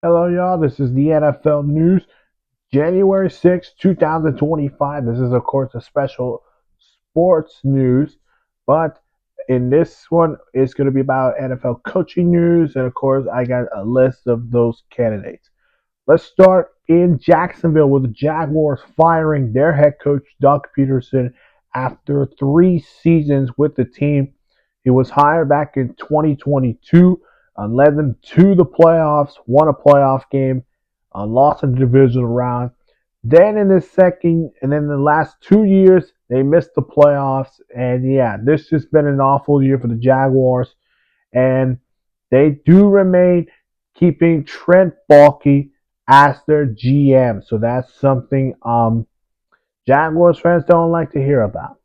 Hello, y'all. This is the NFL News, January 6th, 2025. This is, of course, a special sports news, but in this one, it's going to be about NFL coaching news, and of course, I got a list of those candidates. Let's start in Jacksonville with the Jaguars firing their head coach, Doug Peterson, after 3 seasons with the team. He was hired back in 2022 and led them to the playoffs, won a playoff game, lost a divisional round. Then in the second, and then the last 2 years, they missed the playoffs. And yeah, this has been an awful year for the Jaguars. And they do remain keeping Trent Baalke as their GM. So that's something Jaguars fans don't like to hear about.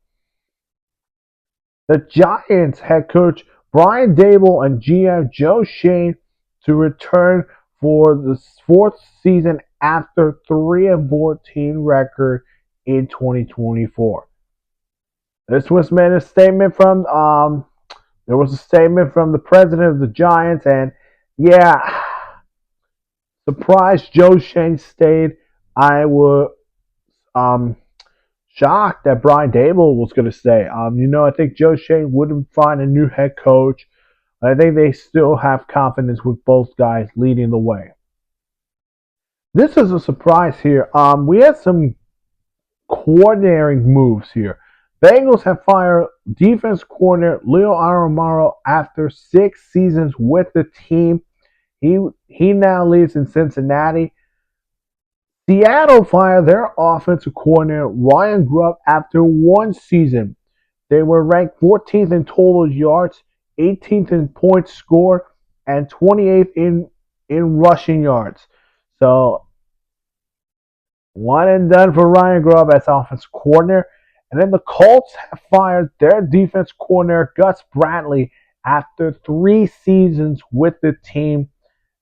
The Giants head coach Brian Daboll and GM Joe Schoen to return for the fourth season after 3-14 record in 2024. This was made a statement from there was a statement from the president of the Giants, and yeah, surprised Joe Schoen stayed. I was um shocked that Brian Dable was going to stay. I think Joe Schoen would find a new head coach. I think they still have confidence with both guys leading the way. This is a surprise here. We had some coordinating moves here. Bengals have fired defense coordinator Leo Aramaro after 6 seasons with the team. He now lives in Cincinnati. Seattle fired their offensive coordinator Ryan Grubb after 1 season. They were ranked 14th in total yards, 18th in points scored, and 28th in rushing yards. So one and done for Ryan Grubb as offensive coordinator. And then the Colts have fired their defense coordinator Gus Bradley after 3 seasons with the team.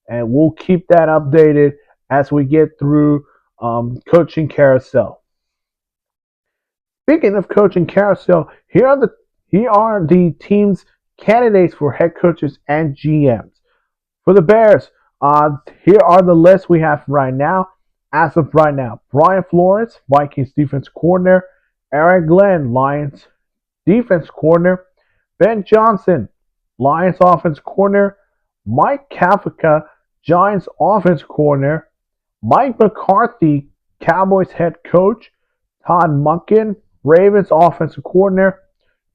And we'll keep that updated as we get through coaching carousel. Speaking of coaching carousel, here are the team's candidates for head coaches and GMs. For the Bears, here are the lists we have right now. As of right now, Brian Flores, Vikings defense coordinator; Aaron Glenn, Lions defense coordinator; Ben Johnson, Lions offense coordinator; Mike Kafka, Giants offense coordinator; Mike McCarthy, Cowboys head coach; Todd Monken, Ravens offensive coordinator;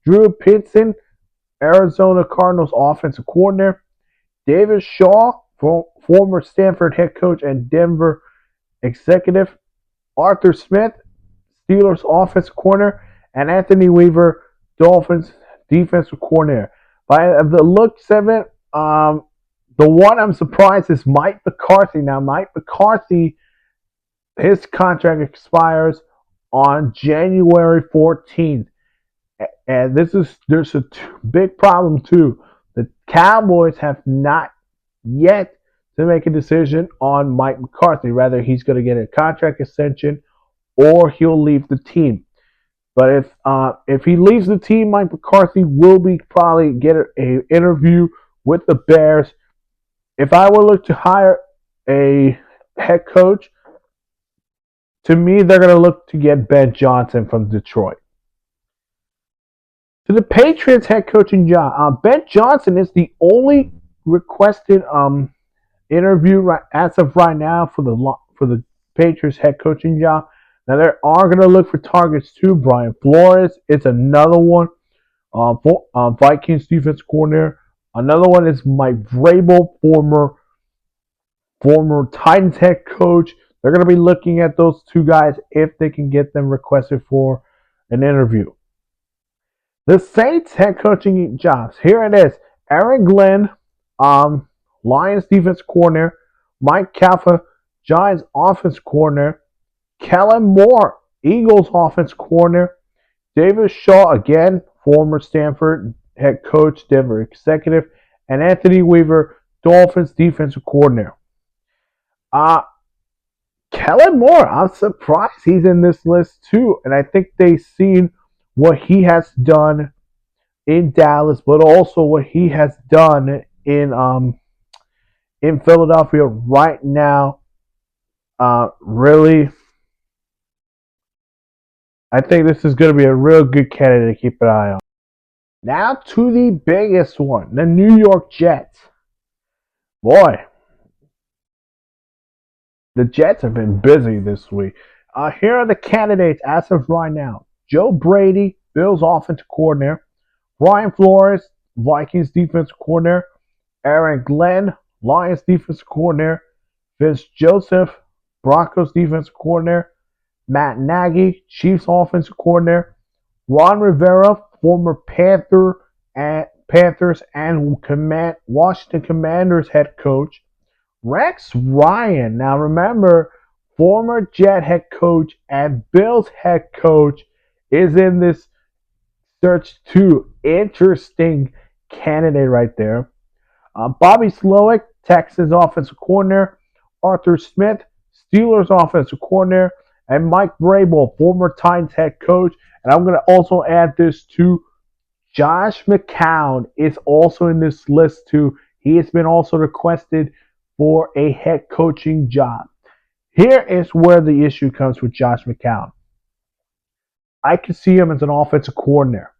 Drew Pinson, Arizona Cardinals offensive coordinator; David Shaw, former Stanford head coach and Denver executive; Arthur Smith, Steelers offensive coordinator; and Anthony Weaver, Dolphins defensive coordinator. By the looks of it, the one I'm surprised is Mike McCarthy. Now, Mike McCarthy, his contract expires on January 14th. And there's a big problem too. The Cowboys have not yet to make a decision on Mike McCarthy. Rather, he's going to get a contract extension or he'll leave the team. But if he leaves the team, Mike McCarthy will be probably get an interview with the Bears. If I were to look to hire a head coach, to me they're going to look to get Ben Johnson from Detroit. To the Patriots head coaching job, Ben Johnson is the only requested interview as of right now for the Patriots head coaching job. Now they are going to look for targets too. Brian Flores is another one. Vikings defense coordinator. Another one is Mike Vrabel, former Titans head coach. They're going to be looking at those two guys if they can get them requested for an interview. The Saints head coaching jobs. Here it is. Aaron Glenn, Lions defense coordinator; Mike Kafka, Giants offense coordinator; Kellen Moore, Eagles offense coordinator; David Shaw, again, former Stanford head coach, Denver executive; and Anthony Weaver, Dolphins defensive coordinator. Uh, Kellen Moore, I'm surprised he's in this list too. And I think they've seen what he has done in Dallas, but also what he has done in Philadelphia right now. Really, I think this is going to be a real good candidate to keep an eye on. Now to the biggest one, the New York Jets. Boy, the Jets have been busy this week. Here are the candidates as of right now: Joe Brady, Bills offensive coordinator; Brian Flores, Vikings defensive coordinator; Aaron Glenn, Lions defensive coordinator; Vince Joseph, Broncos defensive coordinator; Matt Nagy, Chiefs offensive coordinator; Ron Rivera, former Panthers and Washington Commanders head coach; Rex Ryan. Now remember, former Jet head coach and Bills head coach is in this search too. Interesting candidate right there. Bobby Slowick, Texans offensive coordinator; Arthur Smith, Steelers offensive coordinator; and Mike Vrabel, former Titans head coach. And I'm going to also add this to Josh McCown is also in this list too. He has been also requested for a head coaching job. Here is where the issue comes with Josh McCown. I can see him as an offensive coordinator.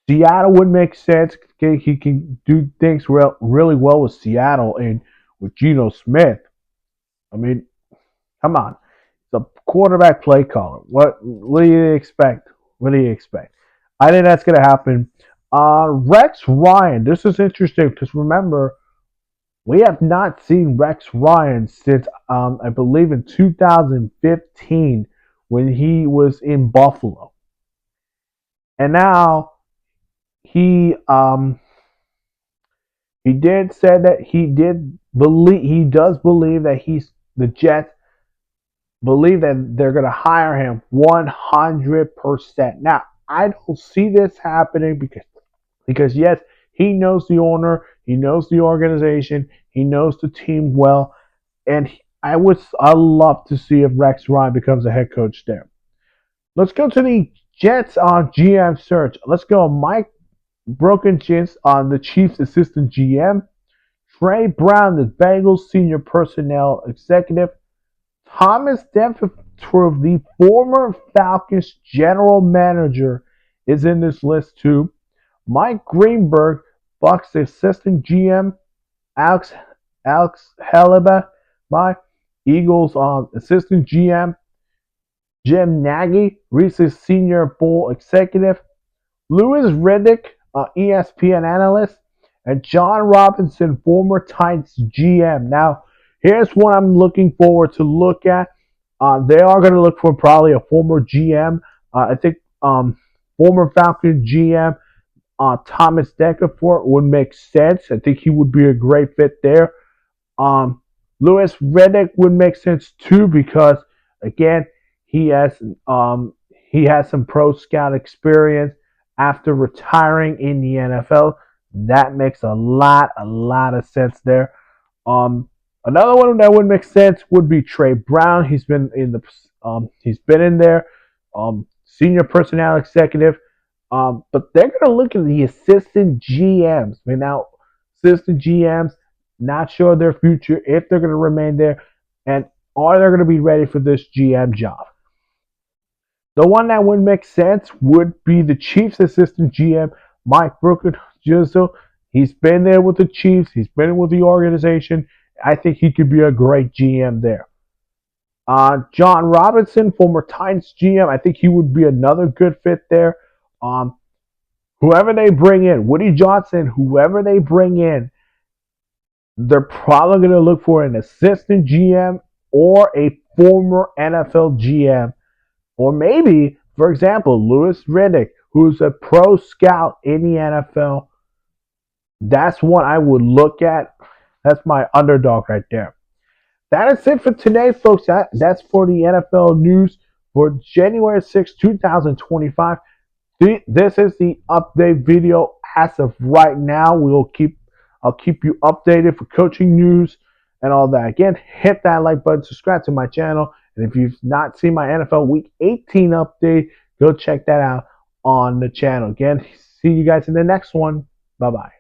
Seattle would make sense. He can do things really well with Seattle and with Geno Smith. I mean, come on. It's a quarterback play caller. What do you expect? What do you expect? I think that's going to happen. Rex Ryan. This is interesting because remember, we have not seen Rex Ryan since I believe in 2015 when he was in Buffalo, and now he did say that he does believe that the Jets believe that they're going to hire him 100%. Now I don't see this happening because yes, he knows the owner, he knows the organization, he knows the team well, and I love to see if Rex Ryan becomes a head coach there. Let's go to the Jets on GM search. Let's go Mike Brokenshins on the Chiefs assistant GM, Trey Brown, the Bengals senior personnel executive, Thomas Denford, the former Falcons general manager, is in this list too. Mike Greenberg, Bucks assistant GM, Alex Haliba, my Eagles assistant GM, Jim Nagy, Reese's senior bowl executive, Louis Riddick, ESPN analyst, and John Robinson, former Titans GM. Now, here's what I'm looking forward to look at. They are going to look for probably a former GM. I think former Falcon GM Thomas Deckerford would make sense. I think he would be a great fit there. Louis Riddick would make sense too because again he has some pro scout experience after retiring in the NFL. That makes a lot of sense there. Another one that would make sense would be Trey Brown. He's been in there, senior personnel executive. But they're going to look at the assistant GMs. I mean, now, assistant GMs, not sure their future, if they're going to remain there, and are they going to be ready for this GM job? The one that would make sense would be the Chiefs assistant GM, Mike Brooker. He's been there with the Chiefs. He's been with the organization. I think he could be a great GM there. John Robinson, former Titans GM. I think he would be another good fit there. Whoever they bring in, Woody Johnson, whoever they bring in, they're probably going to look for an assistant GM or a former NFL GM. Or maybe, for example, Louis Riddick, who's a pro scout in the NFL. That's what I would look at. That's my underdog right there. That is it for today, folks. That's for the NFL news for January 6, 2025. This is the update video as of right now. I'll keep you updated for coaching news and all that. Again, hit that like button, subscribe to my channel, and if you've not seen my NFL Week 18 update, go check that out on the channel. Again, see you guys in the next one. Bye-bye.